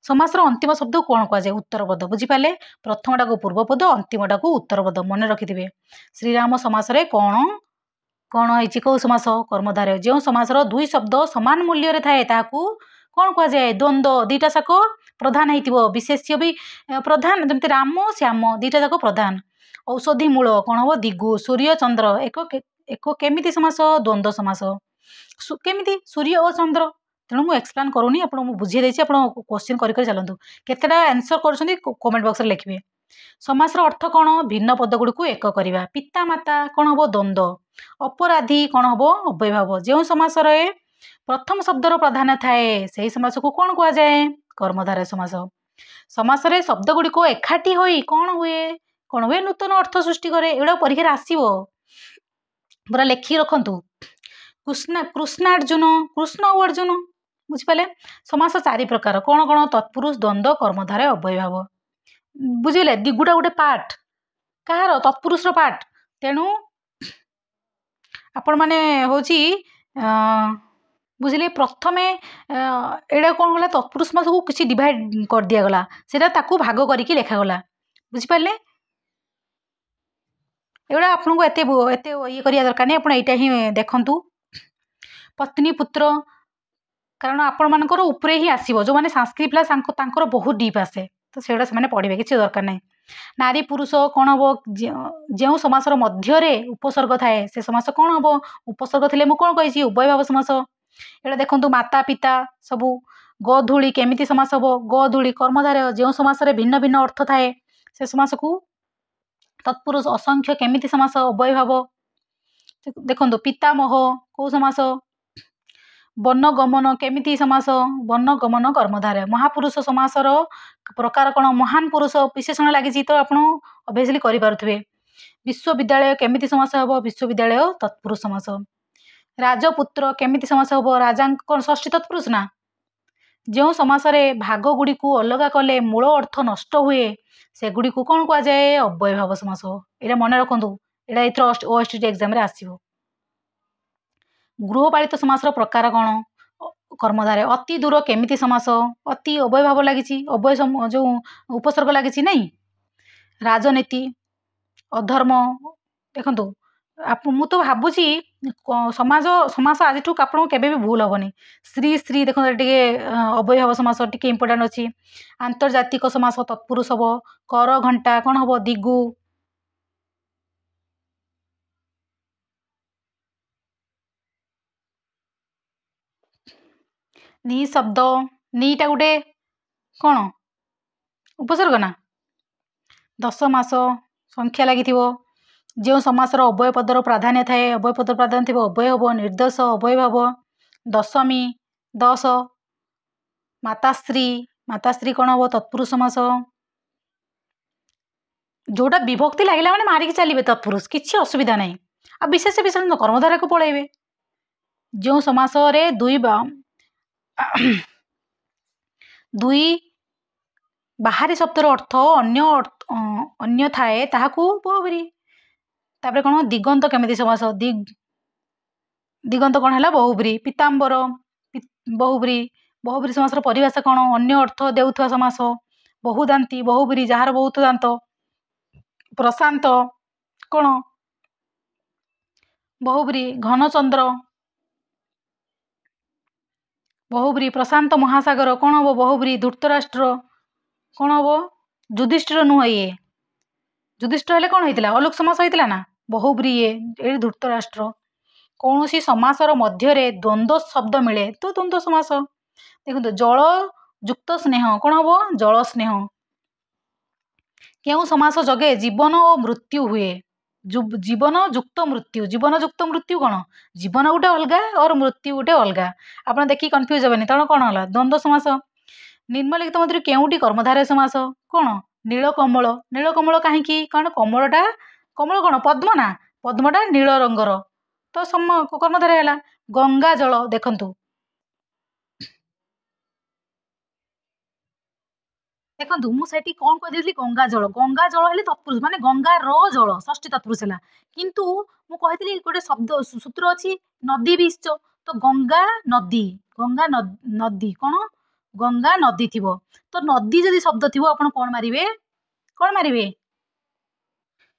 समासर अंतिम शब्द कौन कह जाए उत्तर पद बुझिपारे प्रथमटा को पूर्वपद अंतिमटा को उत्तर पद मन रखिथे श्रीराम समासरे कौन कौन है कौ समास कर्मधारय जो समासर दुई शब्द सामान मूल्य थाए ताकू कौन कह जाए द्वंद्व दीटा जाक प्रधान हो विशेष्य भी प्रधान जमी राम श्याम दीटा जाक प्रधान औषधि मूल कौन हम दिगु सूर्य चंद्र एक केमिति समास द्वंद्व समास केमिति सूर्य और चंद्र तेणु मुझे एक्सप्लेन करूनी आप बुझे देछि आप क्वेश्चन कर चलतु केतेटा आंसर कर कमेंट बॉक्स में लिखिए समासर अर्थ कौन भिन्न पद गुड़ी को एक करवा पिता माता कौन हम द्वंद्व अपराधी कौन हम अव्यय भाव जो समासर प्रथम शब्दर प्राधान्य थाए से समास को कौन कह जाए कर्मधारय समास समासरे शब्द गुड़िक एकाठी होई कौन हुए नूतन अर्थ सृष्टि करे एगुड़ा परीक्षा आसो पूरा लेखिक रखु कृष्णार्जुन कृष्ण और अर्जुन बुझिपारे समास 4 प्रकार कौन कौन तत्पुरुष द्वंद्व कर्मधारय अव्यय भाव बुझे दिगुटा गोटे पार्ट कहार तत्पुरुष पार्ट तेणु आपण मैंने हूँ बुझे प्रथम एड़ा कौन गला तत्पुरुष समास को किसी डिवाइड कर दिगला से भाग करके लेखागला बुझिपारे एगुड़ा आपको एत ये करिया दरकार नहीं आप ही देखु पत्नी पुत्र कारण आपण मानकर उपरे ही आसो जो मैंने संस्कृत पिला बहुत डीप आसे तो सेगुड़ा से पढ़े किसी दरकार नहीं नारी पुरुष कौन हम जो समासर मध्य उपसर्ग थाए से समास कौन हम उपसर्ग थे मुझे कौन कही उभय भाव समास एटा देखो माता पिता सबू गोधूली केमिति समास हम गोधूली कर्मधारय जो समास भिन्न भिन्न अर्थ थाए से समास को तत्पुरुष असंख्य केमिति समास अव्यय भाव देखो पितामह कौ समास वन गमन केमिति समास वन गमन कर्मधारय महापुरुष समासर प्रकार कौन महान पुरुष विशेषण लगी तो आप ऑब्वियसली करें विश्वविद्यालय केमिति समास हम विश्वविद्यालय तत्पुरुष समास राजपुत्र केमिति समास हम राजा कौन षष्ठी तत्पुरुष ना जो समास भाग गुड़ी को अलग कले मूल अर्थ नष्ट हुए से गुड़ी को कौन कह जाए अव्यय भाव समास यहाँ मन रखु यहाँ ओएसटी एग्जाम आसो गृहपालित समासर प्रकार कौन कर्मधारय अति दूर केमिति समास अति अव्यय भाव लगी अव्यय जो उपसर्ग लगी नहीं राजनीति अधर्म देखु मु तो भावुची समाज समास आज आपको केबे भी भूल हेनी श्री श्री देखो अव्यय भाव समास टी इम्पोर्टाट अच्छी आंतर्जातिक समास तत्पुरुष हम कर घंटा कौन हम दिगु नि शब्द नीटा गोटे कौन उपसर्ग ना 10 मास संख्या लगी जो समासर अव्यय पदर प्राधान्य थाए अव्यय पदर प्राधान्य थी अव्यय हम निर्देश अव्यय भाव दशमी 10 माताश्री माताश्री कौन हम तत्पुरुष समास जोटा विभक्ति लगे मैंने मारिकी चलिए तत्पुरुष किसी असुविधा नहीं आ विशेष विशेष कर्मधारय को पलैबे जो समास दुई बाहरी शब्दर अर्थ अन्य थाए ताहाकू बहुब्री तापर कौन दिगंत केमिति समास दिगंत कौन है बहुब्री पीताम्बर बहुब्री बहुब्री समासर परिभाषा कौन अन्य अर्थ देउथुवा समास बहुदांती बहुब्री जार बहुत दांत प्रशांत कौन बहुब्री घनचंद्र बहुब्री प्रशांत महासागर कौन हम बहुब्री धूर्तराष्ट्र कौन हम युधिष्ठिर नुह ये युधिष्ठिर हेले कौन होता अलुक समास होता ना बहुब्री ये धूर्तराष्ट्र कौन सी समासर मध्य द्वंद्व शब्द मिले तो द्वंद्व समास देखो जल युक्त स्नेह कौन हम जल स्नेह क्यों समास जगे जीवन और मृत्यु हुए जीवन युक्त मृत्यु कौन जीवन गोटे अलग और मृत्यु गोटे अलग आप देखिए कन्फ्यूज हेनी तेणु कौन है द्वंद्व समास निम्नलिखित मध्य केउटी कर्मधारय समास कौन नीलकमल कहीं कौन कमलटा कमल कौन पद्म ना पद्मटा नील रंगर तो कर्मधारय है गंगा जल देखंतु देखो मुझे कौन कही गंगा जल है तत्पुरुष माने गंगा रो जल षष्ठी तत्पुरुष है किंतु मु कही गोटे शब्द सूत्र अच्छी नदी बीच तो गंगा नदी कौन गंगा नदी थी तो नदी जदि शब्द थी आप कौन मारे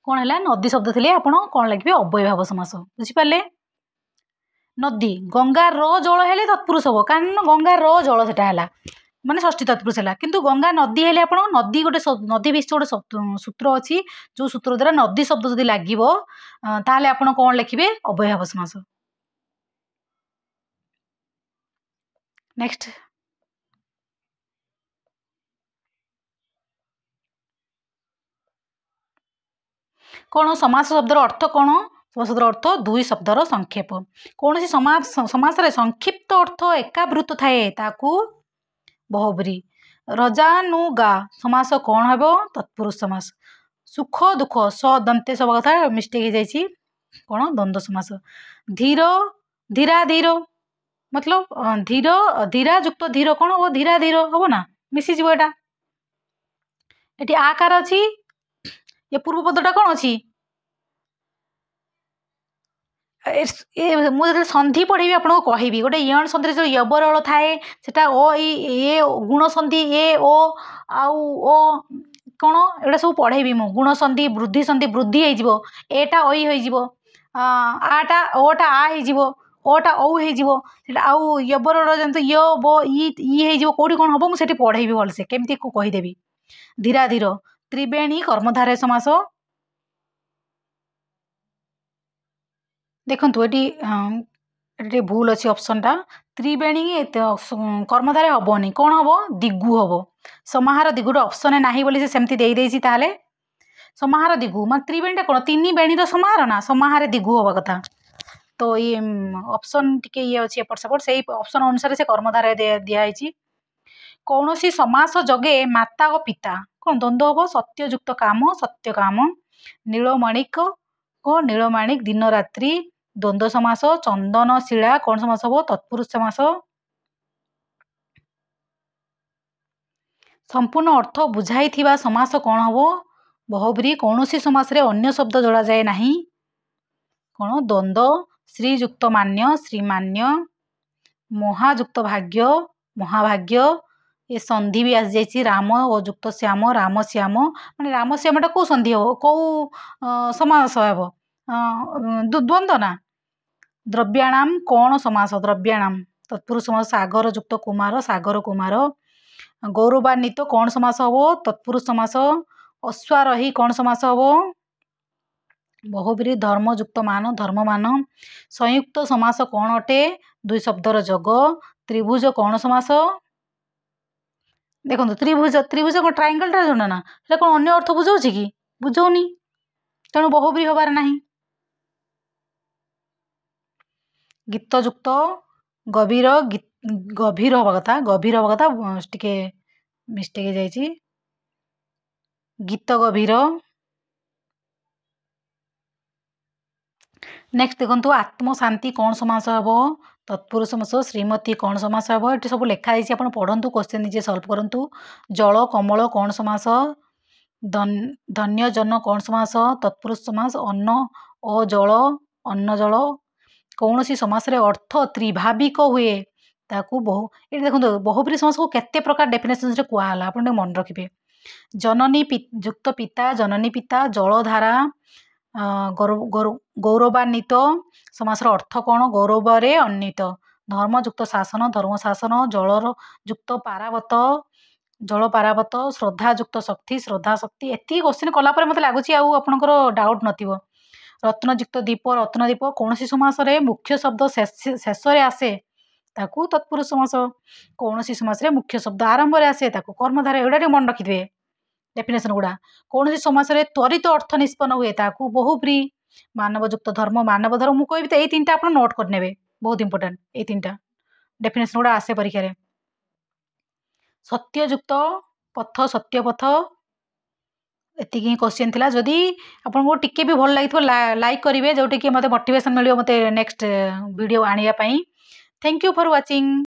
कौन है नदी शब्द थे आप कौन लगे अव्यय भाव समास बुझिपारे नदी गंगा रो जल है तत्पुरुष हम कारण गंगा रो जल से माने षष्ठी तत्पुरुष है किंतु गंगा नदी हेले आप नदी गोटे नदी विषय गोटे सूत्र अच्छी जो सूत्र द्वारा नदी शब्द जब लगे ताहले आप कौन लिखे अव्यय भाव समास नेक्स्ट कौन समास शब्दर अर्थ कौन समास शब्दर अर्थ दुई शब्दर संक्षेप कौन सी समास संक्षिप्त अर्थ एकावृत थाए ताकू बहुब्री रजानुगा समास कौन हम तत्पुरुष समास सुख दुख स दंते सब कथा मिस्टेक हो जाइए कौन द्वंद्व समास धीर धीरा धीर मतलब धीर धीरा युक्त धीर कौन हम धीरा धीर हम ना मिसीज यहाँ ये आकार अच्छी ये पूर्व पदटा कौन अच्छी मुझे सन्धि पढ़ी आपको कहबी गोटे यण सन्धि जो यबरल थाए सेटा ओ ए गुण सन्धि ए ओ आउ ओ कौन एटा सब पढ़ेबी मु गुण सन्धि वृद्धि हो एटा ओई हो आटा ओटा आ हो ओटा औ हो आउ यबरल जंतु य बो ई हो कौटी कौन हम मुझे पढ़ेबी भलसे केमती कहीदेवी धीरा धीर त्रिवेणी कर्मधारय समास देखु ये भूल अच्छी ऑप्शनटा त्रिवेणी कर्मधारय हेनी कौन हम दिगु हम समाहार दिगुटे ऑप्शन ना बोली सेमती देदेसी ताले समाहार दिगु मान त्रिवेणीटा कौन तीन बेणी समाहार ना समाहार दिगु हवा कथा तो ये ऑप्शन टिके ये अच्छी एपट सेपट से ऑप्शन अनुसार से कर्मधारय दिखाई कौन सी समास जगे माता और पिता कौन द्वंद्व हम सत्ययुक्त काम सत्य काम नीलमाणिक को नीलमाणिक दिन रात्रि द्वंद्व समास चंदन शिला कौन समास हम तत्पुरुष समास संपूर्ण अर्थ बुझाई समास कौन हम बहुब्री कौन सी समास रे अन्य शब्द जोड़ा जाए नहीं कौन द्वंद्व श्रीयुक्त मान्य श्रीमान्य महायुक्त भाग्य महाभाग्य ये संधि भी आसी जाइए राम और युक्त श्याम राम श्याम माने राम श्यामटा कौ संधि हम कौ समास हम द्वंद्व ना द्रव्याणाम कौन समास द्रव्याणाम तत्पुरुष समास सागर युक्त कुमार सागर कुमार गौरवान्वित कौन समास हम तत्पुरुष समास अश्वारोही कौन समास हम बहुब्री धर्मयुक्त मान धर्ममान संयुक्त समास कौन अटे दुई शब्दर जग त्रिभुज कौन समास देखो त्रिभुज त्रिभुज कौन ट्रायंगलटा जो ना से कौन अन्य अर्थ बुझाऊँ कि बुझाऊनी तेणु बहुब्री हबार नहीं गीतयुक्त गभीर गभीर हवा कथा टिके मिस्टेक जाइए गीत गभीर नेक्स्ट देखो आत्मशांति कौन समास हम तत्पुरुष समास श्रीमती कौन समास हम ये सब लिखाई आप पढ़ु क्वेश्चन निजे सल्व करूँ जल कमल कौन समास धन्य जन कौन समास तत्पुरुष समास अन्न अजल अन्न जल कौन सी समास रे अर्थ त्रिभाविक हुए ताकू बहु ये देखो बहुब्रीहि समास को केते प्रकार डेफिनेशन रे कुआला आपण मन रखिबे जननी युक्त पिता जननी पिता जलधारा गौरवान्वित समासर अर्थ कौन गौरवरे अन्वित धर्मयुक्त शासन धर्म शासन जलर युक्त पारावत जल पारावत श्रद्धायुक्त शक्ति श्रद्धा शक्ति एति क्वेश्चन कलापर मत लगुच आपंकर डाउट नथिबो रत्नयुक्त दीप रत्नदीप कौन सी समास रे मुख्य शब्द शेष आसे ताकू तत्पुरुष समास कौन सी समास रे मुख्य शब्द आरंभ रे आसे ताकू कर्मधारय एटा मन रखिथे डेफिनेशन गुड़ा कौन सी समास रे त्वरित अर्थ निष्पन्न हुए ताकू बहुब्रीहि मानवयुक्त धर्म मानव धर्म मुझे कहबी तो ये तीन आप नोट करने बहुत इंपोर्टेंट ये तीन डेफिनेशन गुड़ा आसे परीक्षा सत्ययुक्त पथ सत्य पथ एति क्वेश्चन थिला जदि आपको टिके भी भल लगी लाइक करेंगे जोटि कि मत मोटिवेशन मिले मत नेक्स्ट वीडियो आने थैंक यू फॉर वाचिंग।